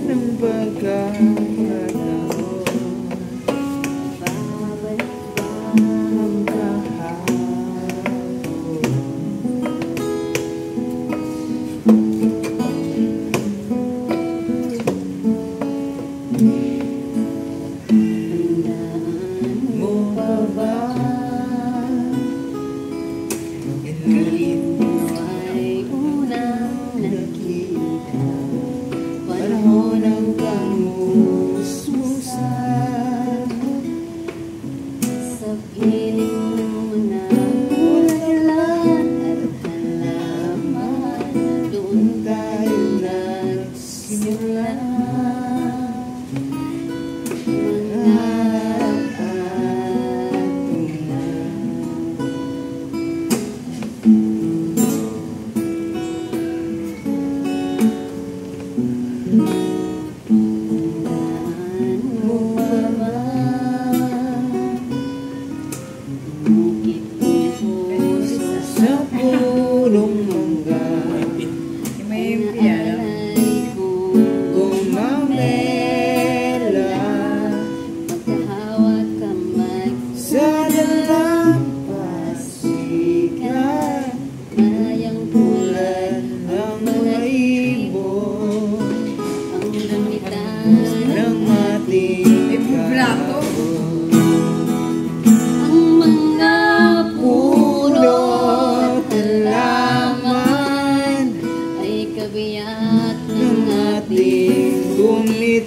ng pagkakataon.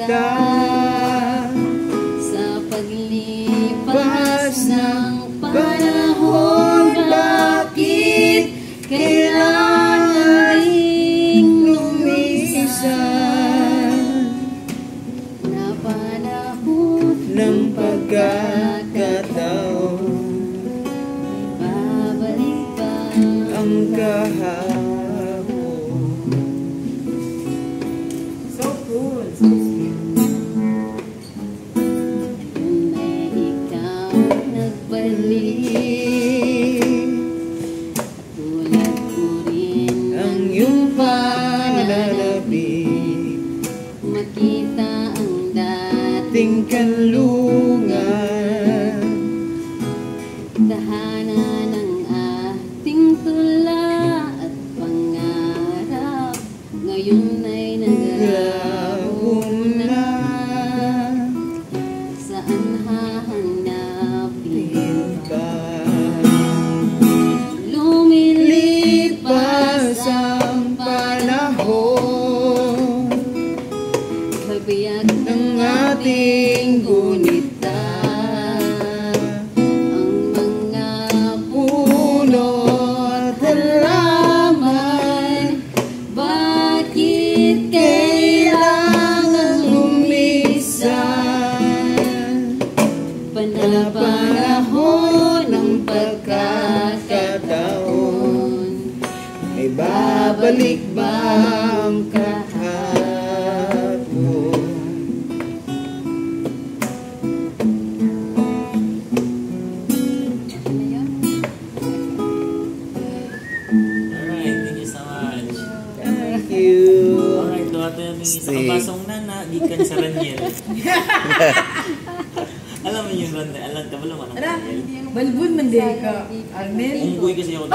Ang sa paglipas ng panahon, bakit kailangan ding lumisan na panahon ng pagkakataon? Babalik ba ang kahapon? Tulad ko rin ang iyong pananabik, makita ang dating kanlungan, tahanan ng ating tula at pangarap, ngayon ay naglabo na. Saan hahanapin pa? Lumilipas ang panahon, kabiyak ng ating gunita, ang mga puno at halaman, bakit kailangan lumisan? Panahon ng pagkakataon, ay babalik ba ang kahapon? Alright, thank you so much. Thank you. Alright, doon ito yung isa kapasong nana, gikan sa Raniel. Alam mo yung Raniel, alam ka ba naman ang Raniel? Balbon man din ka, Arnel. Unggoy kasi ako.